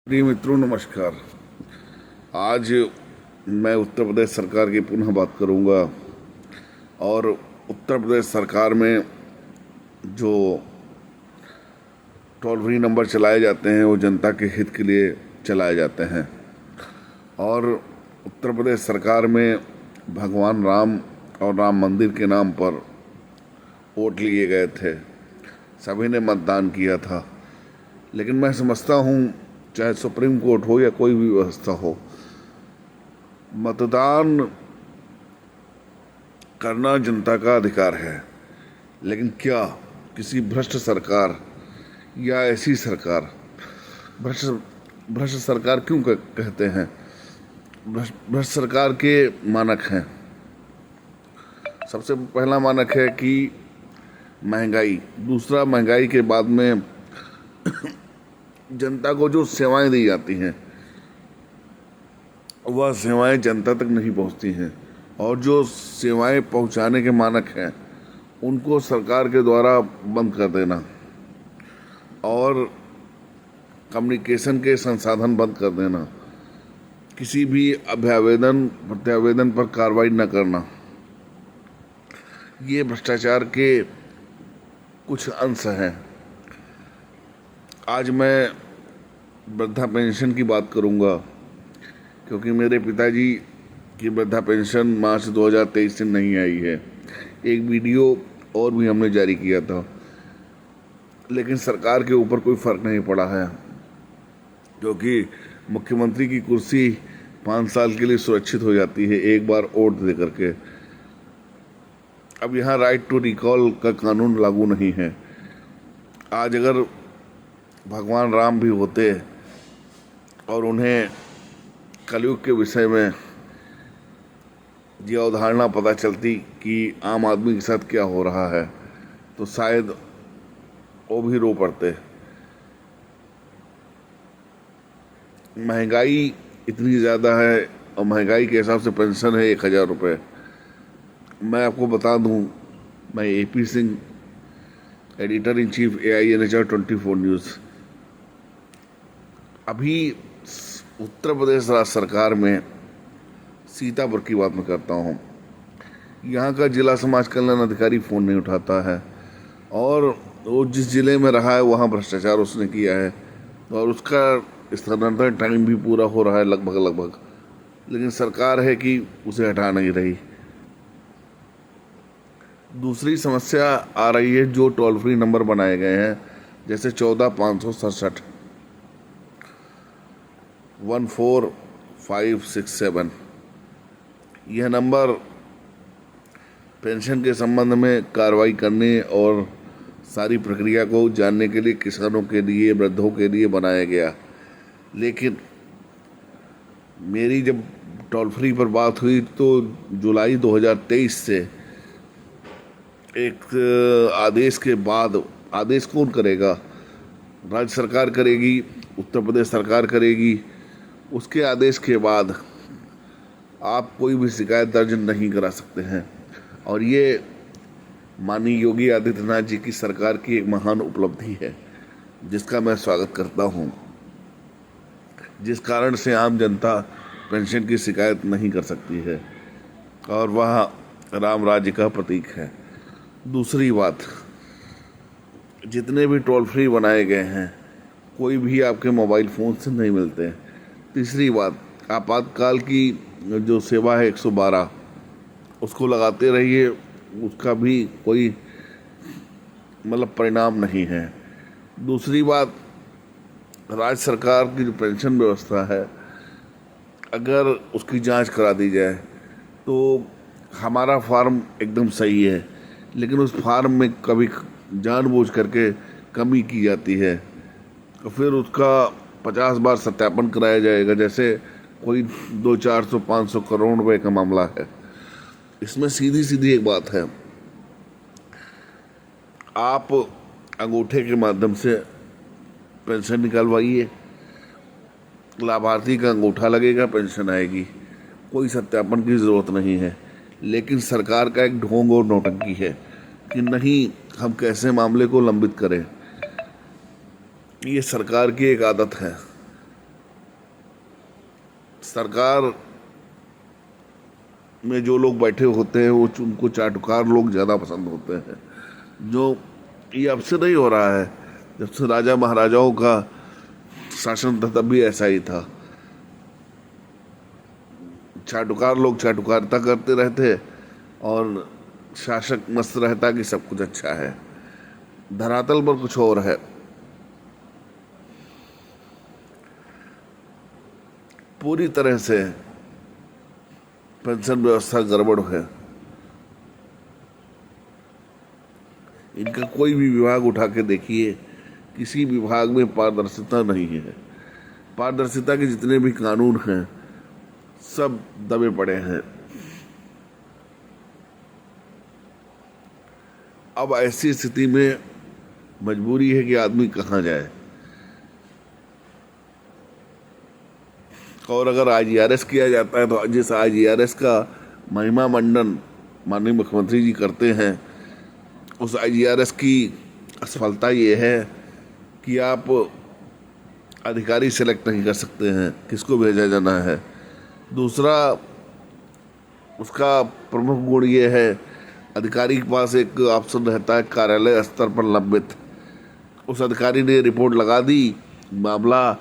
प्रिय मित्रों, नमस्कार। आज मैं उत्तर प्रदेश सरकार की पुनः बात करूंगा। और उत्तर प्रदेश सरकार में जो टोल फ्री नंबर चलाए जाते हैं वो जनता के हित के लिए चलाए जाते हैं। और उत्तर प्रदेश सरकार में भगवान राम और राम मंदिर के नाम पर वोट लिए गए थे, सभी ने मतदान किया था। लेकिन मैं समझता हूँ, चाहे सुप्रीम कोर्ट हो या कोई भी व्यवस्था हो, मतदान करना जनता का अधिकार है। लेकिन क्या किसी भ्रष्ट सरकार या ऐसी सरकार, भ्रष्ट भ्रष्ट सरकार क्यों कहते हैं? भ्रष्ट सरकार के मानक हैं। सबसे पहला मानक है कि महंगाई। दूसरा, महंगाई के बाद में जनता को जो सेवाएं दी जाती हैं वह सेवाएं जनता तक नहीं पहुंचती हैं, और जो सेवाएं पहुंचाने के मानक हैं उनको सरकार के द्वारा बंद कर देना और कम्युनिकेशन के संसाधन बंद कर देना, किसी भी अभ्यावेदन प्रत्यावेदन पर कार्रवाई न करना, ये भ्रष्टाचार के कुछ अंश हैं। आज मैं वृद्धा पेंशन की बात करूंगा, क्योंकि मेरे पिताजी की वृद्धा पेंशन मार्च 2023 से नहीं आई है। एक वीडियो और भी हमने जारी किया था, लेकिन सरकार के ऊपर कोई फर्क नहीं पड़ा है, क्योंकि मुख्यमंत्री की कुर्सी 5 साल के लिए सुरक्षित हो जाती है एक बार वोट दे करके। अब यहाँ राइट टू रिकॉल का कानून लागू नहीं है। आज अगर भगवान राम भी होते और उन्हें कलयुग के विषय में ये अवधारणा पता चलती कि आम आदमी के साथ क्या हो रहा है, तो शायद वो भी रो पड़ते। महंगाई इतनी ज़्यादा है और महंगाई के हिसाब से पेंशन है 1000 रुपये। मैं आपको बता दूं, मैं AP Singh, editor in chief AINHR 24 news. अभी उत्तर प्रदेश राज्य सरकार में सीतापुर की बात मैं करता हूँ। यहाँ का जिला समाज कल्याण अधिकारी फ़ोन नहीं उठाता है, और वो जिस जिले में रहा है वहाँ भ्रष्टाचार उसने किया है, और उसका स्थानांतरण टाइम भी पूरा हो रहा है लगभग, लेकिन सरकार है कि उसे हटा नहीं रही। दूसरी समस्या आ रही है जो टोल फ्री नंबर बनाए गए हैं, जैसे 14,567 14567। यह नंबर पेंशन के संबंध में कार्रवाई करने और सारी प्रक्रिया को जानने के लिए किसानों के लिए, वृद्धों के लिए बनाया गया। लेकिन मेरी जब टोल फ्री पर बात हुई तो जुलाई 2023 से एक आदेश के बाद, आदेश कौन करेगा? राज्य सरकार करेगी, उत्तर प्रदेश सरकार करेगी। उसके आदेश के बाद आप कोई भी शिकायत दर्ज नहीं करा सकते हैं, और ये माननीय योगी आदित्यनाथ जी की सरकार की एक महान उपलब्धि है, जिसका मैं स्वागत करता हूं, जिस कारण से आम जनता पेंशन की शिकायत नहीं कर सकती है, और वह राम राज्य का प्रतीक है। दूसरी बात, जितने भी टोल फ्री बनाए गए हैं कोई भी आपके मोबाइल फ़ोन से नहीं मिलते हैं। तीसरी बात, आपातकाल की जो सेवा है 112, उसको लगाते रहिए, उसका भी कोई परिणाम नहीं है। दूसरी बात, राज्य सरकार की जो पेंशन व्यवस्था है, अगर उसकी जांच करा दी जाए तो हमारा फार्म एकदम सही है, लेकिन उस फार्म में कभी जानबूझ करके कमी की जाती है, तो फिर उसका 50 बार सत्यापन कराया जाएगा, जैसे कोई 200-400-500 करोड़ रुपए का मामला है। इसमें सीधी सीधी एक बात है, आप अंगूठे के माध्यम से पेंशन निकलवाइए, लाभार्थी का अंगूठा लगेगा, पेंशन आएगी, कोई सत्यापन की ज़रूरत नहीं है। लेकिन सरकार का एक ढोंग और नौटंकी है कि नहीं, हम कैसे मामले को लंबित करें। ये सरकार की एक आदत है। सरकार में जो लोग बैठे होते हैं वो उनको चाटुकार लोग ज़्यादा पसंद होते हैं। जो ये अब से नहीं हो रहा है, जब से राजा महाराजाओं का शासन था तब भी ऐसा ही था। चाटुकार लोग चाटुकारिता करते रहते और शासक मस्त रहता कि सब कुछ अच्छा है। धरातल पर कुछ और है। पूरी तरह से पेंशन व्यवस्था गड़बड़ है। इनका कोई भी विभाग उठा के देखिए, किसी विभाग में पारदर्शिता नहीं है। पारदर्शिता के जितने भी कानून हैं सब दबे पड़े हैं। अब ऐसी स्थिति में मजबूरी है कि आदमी कहाँ जाए। और अगर IGRS किया जाता है तो जिस IGRS का महिमा मंडन माननीय मुख्यमंत्री जी करते हैं, उस IGRS की असफलता ये है कि आप अधिकारी सेलेक्ट नहीं कर सकते हैं किसको भेजा जाना है। दूसरा, उसका प्रमुख गुण ये है, अधिकारी के पास एक ऑप्शन रहता है कार्यालय स्तर पर लंबित। उस अधिकारी ने रिपोर्ट लगा दी, मामला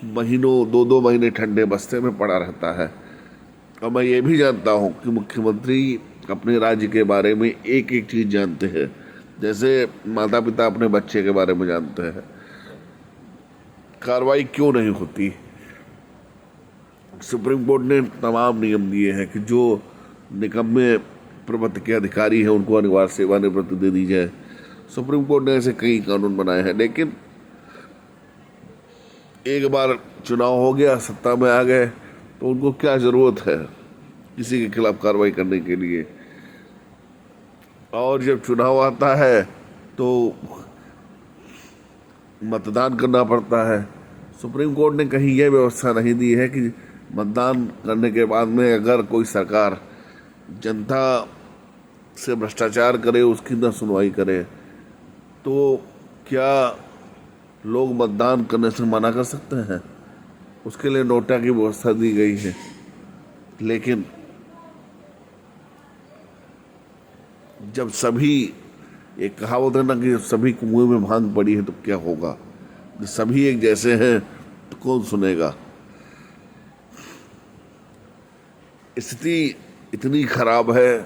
महीनों 2-2 महीने ठंडे बस्ते में पड़ा रहता है। और मैं ये भी जानता हूँ कि मुख्यमंत्री अपने राज्य के बारे में एक एक चीज़ जानते हैं, जैसे माता पिता अपने बच्चे के बारे में जानते हैं। कार्रवाई क्यों नहीं होती? सुप्रीम कोर्ट ने तमाम नियम दिए हैं कि जो निकम्मे प्रपत्र के अधिकारी हैं उनको अनिवार्य सेवानिवृत्ति दे दी जाए। सुप्रीम कोर्ट ने ऐसे कई कानून बनाए हैं, लेकिन एक बार चुनाव हो गया, सत्ता में आ गए, तो उनको क्या ज़रूरत है किसी के खिलाफ कार्रवाई करने के लिए। और जब चुनाव आता है तो मतदान करना पड़ता है। सुप्रीम कोर्ट ने कहीं यह व्यवस्था नहीं दी है कि मतदान करने के बाद में अगर कोई सरकार जनता से भ्रष्टाचार करे, उसकी न सुनवाई करे, तो क्या लोग मतदान करने से मना कर सकते हैं? उसके लिए नोटा की व्यवस्था दी गई है। लेकिन जब सभी, एक कहावत है ना कि जब सभी कुएं में भांग पड़ी है तो क्या होगा? जब सभी एक जैसे हैं तो कौन सुनेगा? स्थिति इतनी खराब है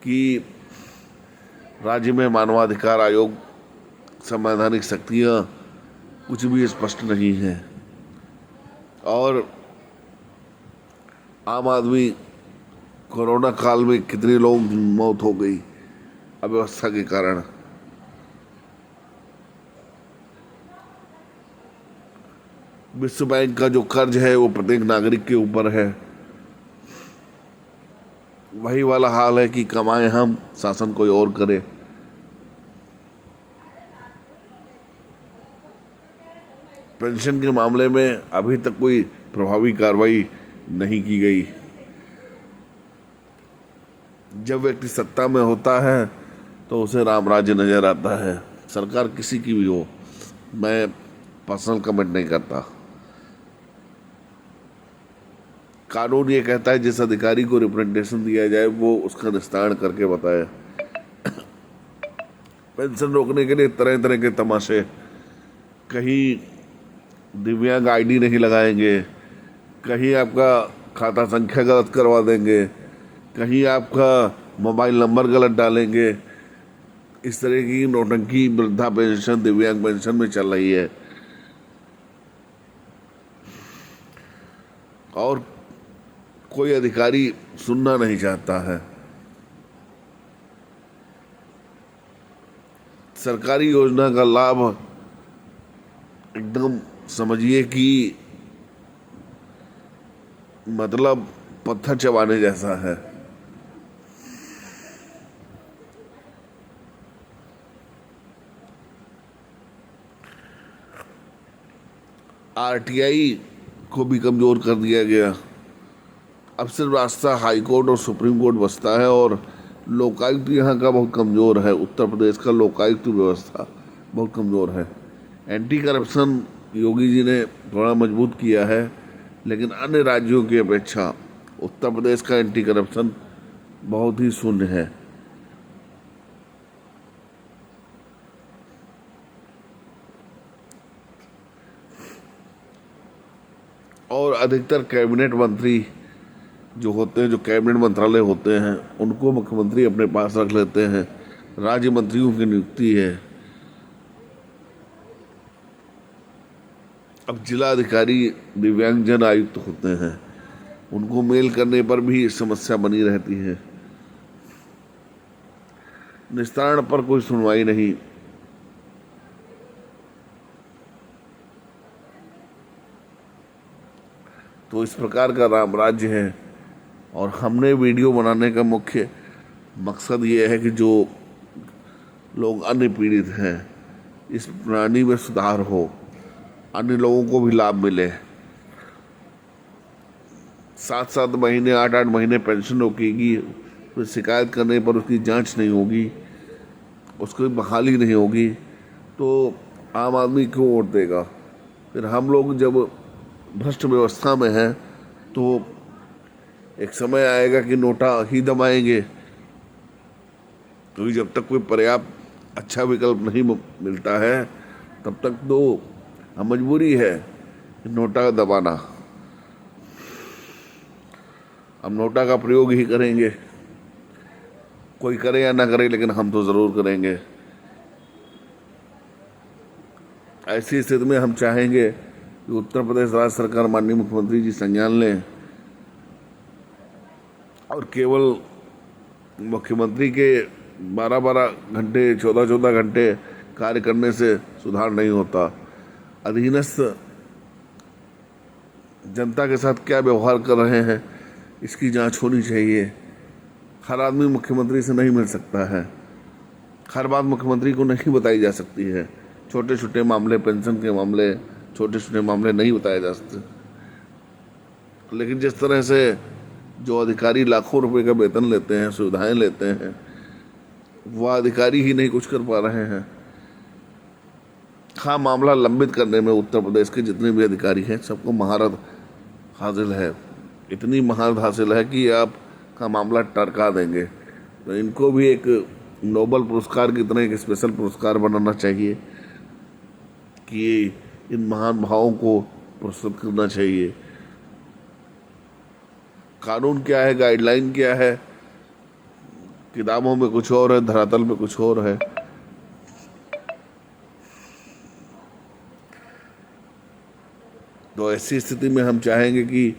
कि राज्य में मानवाधिकार आयोग, संवैधानिक शक्तियाँ कुछ भी स्पष्ट नहीं है। और आम आदमी, कोरोना काल में कितने लोगों की मौत हो गई अव्यवस्था के कारण। विश्व बैंक का जो कर्ज है वो प्रत्येक नागरिक के ऊपर है। वही वाला हाल है कि कमाए हम, शासन कोई और करे। पेंशन के मामले में अभी तक कोई प्रभावी कार्रवाई नहीं की गई। जब व्यक्ति सत्ता में होता है तो उसे राम राज्य नजर आता है। सरकार किसी की भी हो, मैं पर्सनल कमेंट नहीं करता। कानून ये कहता है जिस अधिकारी को रिप्रेजेंटेशन दिया जाए वो उसका निस्तारण करके बताए। पेंशन रोकने के लिए तरह तरह के तमाशे, कहीं दिव्यांग ID नहीं लगाएंगे, कहीं आपका खाता संख्या गलत करवा देंगे, कहीं आपका मोबाइल नंबर गलत डालेंगे। इस तरह की नौटंकी वृद्धा पेंशन, दिव्यांग पेंशन में चल रही है। और कोई अधिकारी सुनना नहीं चाहता है। सरकारी योजना का लाभ एकदम समझिए कि मतलब पत्थर चबाने जैसा है। RTI को भी कमज़ोर कर दिया गया। अब सिर्फ रास्ता हाई कोर्ट और सुप्रीम कोर्ट बचता है। और लोकायुक्त यहाँ का बहुत कमज़ोर है। उत्तर प्रदेश का लोकायुक्त व्यवस्था बहुत कमज़ोर है। एंटी करप्शन योगी जी ने थोड़ा मजबूत किया है, लेकिन अन्य राज्यों की अपेक्षा उत्तर प्रदेश का एंटी करप्शन बहुत ही शून्य है। और अधिकतर कैबिनेट मंत्री जो होते हैं, जो कैबिनेट मंत्रालय होते हैं, उनको मुख्यमंत्री अपने पास रख लेते हैं। राज्य मंत्रियों की नियुक्ति है। अब जिला अधिकारी दिव्यांगजन आयुक्त होते हैं, उनको मेल करने पर भी समस्या बनी रहती है। निस्तारण पर कोई सुनवाई नहीं। तो इस प्रकार का राम राज्य है। और हमने वीडियो बनाने का मुख्य मकसद ये है कि जो लोग अन्य पीड़ित हैं, इस प्रणाली में सुधार हो, अन्य लोगों को भी लाभ मिले। 7-7 महीने 8-8 महीने पेंशन रोकेगी, फिर शिकायत करने पर उसकी जांच नहीं होगी, उसकी बहाली नहीं होगी, तो आम आदमी क्यों वोट देगा? फिर हम लोग जब भ्रष्ट व्यवस्था में हैं तो एक समय आएगा कि नोटा ही दबाएंगे। तो जब तक कोई पर्याप्त अच्छा विकल्प नहीं मिलता है, तब तक तो मजबूरी है नोटा दबाना। हम नोटा का प्रयोग ही करेंगे, कोई करे या ना करे, लेकिन हम तो ज़रूर करेंगे। ऐसी स्थिति में हम चाहेंगे कि उत्तर प्रदेश राज्य सरकार, माननीय मुख्यमंत्री जी संज्ञान लें और केवल मुख्यमंत्री के 12-12 घंटे 14-14 घंटे कार्य करने से सुधार नहीं होता। अधीनस्थ जनता के साथ क्या व्यवहार कर रहे हैं, इसकी जांच होनी चाहिए। हर आदमी मुख्यमंत्री से नहीं मिल सकता है, हर बात मुख्यमंत्री को नहीं बताई जा सकती है। छोटे छोटे मामले, पेंशन के मामले, छोटे छोटे मामले नहीं बताए जा सकते। लेकिन जिस तरह से जो अधिकारी लाखों रुपए का वेतन लेते हैं, सुविधाएं लेते हैं, वह अधिकारी ही नहीं कुछ कर पा रहे हैं। हाँ, मामला लंबित करने में उत्तर प्रदेश के जितने भी अधिकारी हैं, सबको महारत हासिल है। इतनी महारत हासिल है कि आपका मामला टरका देंगे। तो इनको भी एक नोबल पुरस्कार की तरह एक स्पेशल पुरस्कार बनाना चाहिए कि इन महान भावों को पुरस्कृत करना चाहिए। कानून क्या है, गाइडलाइन क्या है, किताबों में कुछ और है, धरातल पे कुछ और है। तो ऐसी स्थिति में हम चाहेंगे कि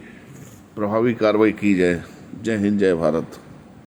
प्रभावी कार्रवाई की जाए। जय हिंद, जय भारत।